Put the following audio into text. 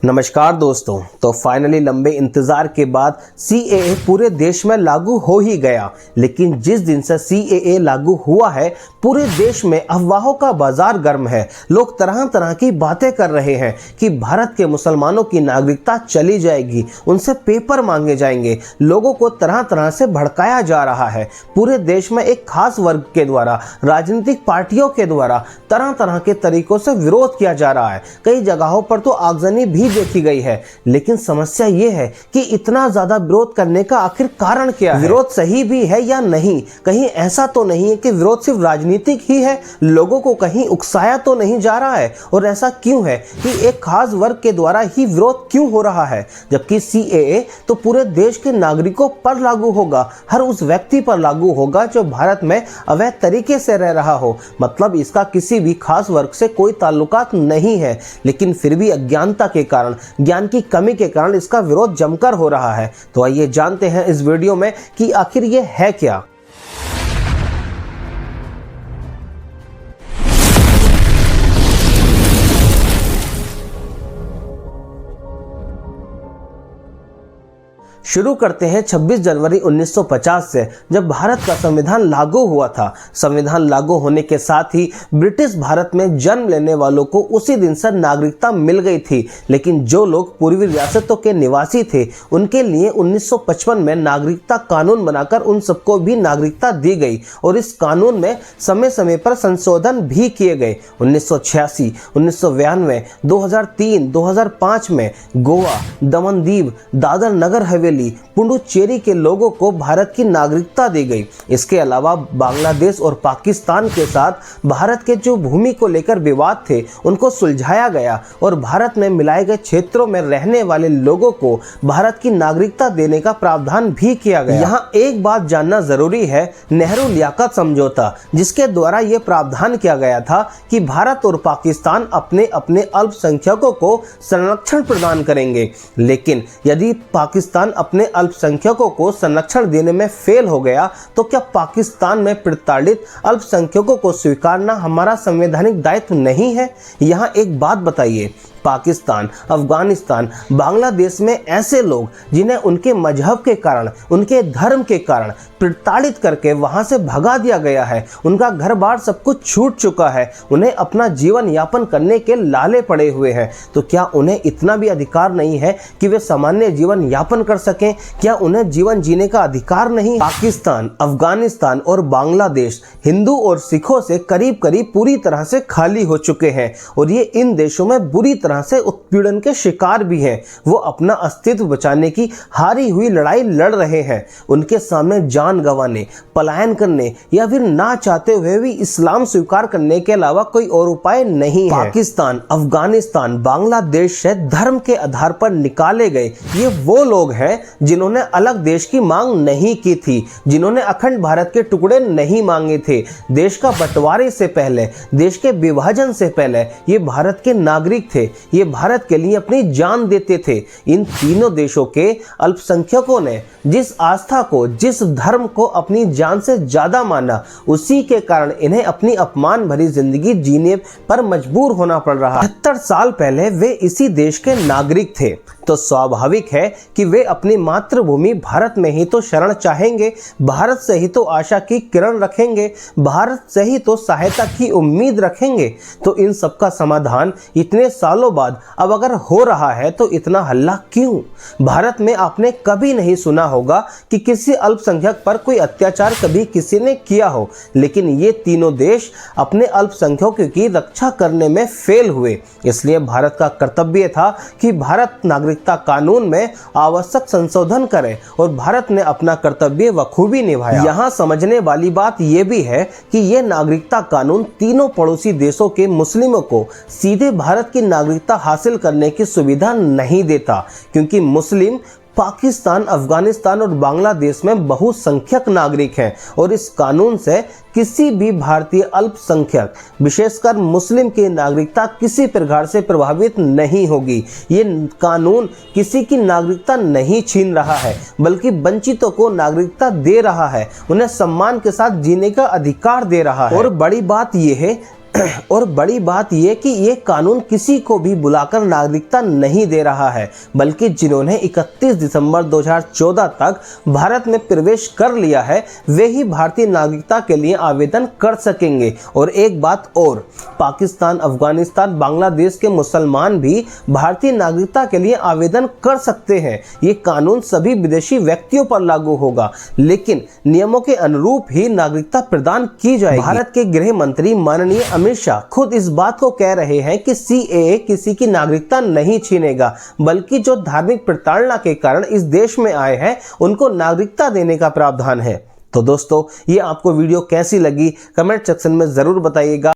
नमस्कार दोस्तों। तो फाइनली लंबे इंतजार के बाद सीएए पूरे देश में लागू हो ही गया, लेकिन जिस दिन से सीएए लागू हुआ है पूरे देश में अफवाहों का बाजार गर्म है। लोग तरह तरह की बातें कर रहे हैं कि भारत के मुसलमानों की नागरिकता चली जाएगी, उनसे पेपर मांगे जाएंगे। लोगों को तरह तरह से भड़काया जा रहा है। पूरे देश में एक खास वर्ग के द्वारा, राजनीतिक पार्टियों के द्वारा तरह तरह के तरीकों से विरोध किया जा रहा है। कई जगहों पर तो आगजनी भी देखी गई है। लेकिन समस्या ये है कि इतना ज्यादा विरोध करने का आखिर कारण क्या है? विरोध सही भी है या नहीं? कहीं ऐसा तो नहीं है कि विरोध सिर्फ राजनीतिक ही है? लोगों को कहीं उकसाया तो नहीं जा रहा है? और ऐसा क्यों है कि एक खास वर्ग के द्वारा ही विरोध क्यों हो रहा है, जबकि सीएए तो पूरे देश के नागरिकों पर लागू होगा, हर उस व्यक्ति पर लागू होगा जो भारत में अवैध तरीके से रह रहा हो। मतलब इसका किसी भी खास वर्ग से कोई ताल्लुकात नहीं है, लेकिन फिर भी अज्ञानता के कारण, ज्ञान की कमी के कारण इसका विरोध जमकर हो रहा है। तो आइए जानते हैं इस वीडियो में कि आखिर ये है क्या। शुरू करते हैं 26 जनवरी 1950 से, जब भारत का संविधान लागू हुआ था। संविधान लागू होने के साथ ही ब्रिटिश भारत में जन्म लेने वालों को उसी दिन से नागरिकता मिल गई थी। लेकिन जो लोग पूर्वी रियासतों के निवासी थे उनके लिए 1955 में नागरिकता कानून बनाकर उन सबको भी नागरिकता दी गई और इस कानून में समय समय पर संशोधन भी किए गए। 1986, 1992, 2003, 2005 में गोवा, दमन दीव, दादर नगर हवेली, पुडुचेरी के लोगों को भारत की नागरिकता दी गई। इसके अलावा बांग्लादेश और पाकिस्तान के साथ भारत के जो भूमि को लेकर विवाद थे उनको सुलझाया गया और भारत में मिलाए गए क्षेत्रों में रहने वाले लोगों को भारत की नागरिकता देने का प्रावधान भी किया गया। यहाँ एक बात जानना जरूरी है, नेहरू लियाकत समझौता, जिसके द्वारा यह प्रावधान किया गया था कि भारत और पाकिस्तान अपने अपने अल्पसंख्यकों को संरक्षण प्रदान करेंगे। लेकिन यदि पाकिस्तान अपने अल्पसंख्यकों को संरक्षण देने में फेल हो गया तो क्या पाकिस्तान में प्रताड़ित अल्पसंख्यकों को स्वीकारना हमारा संवैधानिक दायित्व नहीं है? यहाँ एक बात बताइए, पाकिस्तान, अफगानिस्तान, बांग्लादेश में ऐसे लोग जिन्हें उनके मजहब के कारण, उनके धर्म के कारण प्रताड़ित करके वहां से भगा दिया गया है, उनका घर बार सब कुछ छूट चुका है, उन्हें अपना जीवन यापन करने के लाले पड़े हुए हैं, तो क्या उन्हें इतना भी अधिकार नहीं है कि वे सामान्य जीवन यापन कर सकें? क्या उन्हें जीवन जीने का अधिकार नहीं? पाकिस्तान, अफगानिस्तान और बांग्लादेश हिंदू और सिखों से करीब करीब पूरी तरह से खाली हो चुके हैं और ये इन देशों में बुरी तरह से उत्पीड़न के शिकार भी हैं। वो अपना अस्तित्व बचाने की हारी हुई लड़ाई लड़ रहे हैं। उनके सामने जान गंवाने, पलायन करने या फिर ना चाहते हुए भी इस्लाम स्वीकार करने के अलावा कोई और उपाय नहीं है। पाकिस्तान, अफगानिस्तान, बांग्लादेश से धर्म के आधार पर निकाले गए ये वो लोग हैं जिन्होंने अलग देश की मांग नहीं की थी, जिन्होंने अखंड भारत के टुकड़े नहीं मांगे थे। देश का बंटवारे से पहले, देश के विभाजन से पहले ये भारत के नागरिक थे, ये भारत के लिए अपनी जान देते थे। इन तीनों देशों के अल्पसंख्यकों ने जिस आस्था को, जिस धर्म को अपनी जान से ज्यादा माना, उसी के कारण इन्हें अपनी अपमान भरी जिंदगी जीने पर मजबूर होना पड़ रहा। 70 साल पहले वे इसी देश के नागरिक थे, तो स्वाभाविक है कि वे अपनी मातृभूमि भारत में ही तो शरण चाहेंगे, भारत से ही तो आशा की किरण रखेंगे, भारत से ही तो सहायता की उम्मीद रखेंगे। तो इन सब का समाधान इतने सालों बाद अब अगर हो रहा है तो इतना हल्ला क्यों? भारत में आपने कभी नहीं सुना होगा कि किसी अल्पसंख्यक पर कोई अत्याचार कभी किसी ने किया हो, लेकिन ये तीनों देश अपने अल्पसंख्यकों की रक्षा करने में फेल हुए। इसलिए भारत का कर्तव्य था कि भारत नागरिकता कानून में आवश्यक संशोधन करे और भारत ने अपना कर्तव्य बखूबी निभाया। यहाँ समझने वाली बात यह भी है कि यह नागरिकता कानून तीनों पड़ोसी देशों के मुस्लिमों को सीधे भारत की नागरिकता हासिल करने की सुविधा नहीं देता, क्योंकि मुस्लिम पाकिस्तान, अफगानिस्तान और बांग्लादेश में बहुसंख्यक नागरिक हैं और इस कानून से किसी भी भारतीय अल्पसंख्यक, विशेषकर मुस्लिम की नागरिकता किसी प्रकार से प्रभावित नहीं होगी। ये कानून किसी की नागरिकता नहीं छीन रहा है, बल्कि वंचितों को नागरिकता दे रहा है, उन्हें सम्मान के साथ जीने का अधिकार दे रहा है। और बड़ी बात यह है और बड़ी बात यह कि ये कानून किसी को भी बुलाकर नागरिकता नहीं दे रहा है, बल्कि जिन्होंने 31 दिसंबर 2014 तक भारत में प्रवेश कर लिया है वे ही भारतीय नागरिकता के लिए आवेदन कर सकेंगे। और एक बात और, पाकिस्तान, अफगानिस्तान, बांग्लादेश के मुसलमान भी भारतीय नागरिकता के लिए आवेदन कर सकते हैं। ये कानून सभी विदेशी व्यक्तियों पर लागू होगा, लेकिन नियमों के अनुरूप ही नागरिकता प्रदान की जाएगी। भारत के गृह मंत्री माननीय अमित शाह खुद इस बात को कह रहे हैं कि सीएए किसी की नागरिकता नहीं छीनेगा, बल्कि जो धार्मिक प्रताड़ना के कारण इस देश में आए हैं उनको नागरिकता देने का प्रावधान है। तो दोस्तों, ये आपको वीडियो कैसी लगी कमेंट सेक्शन में जरूर बताइएगा।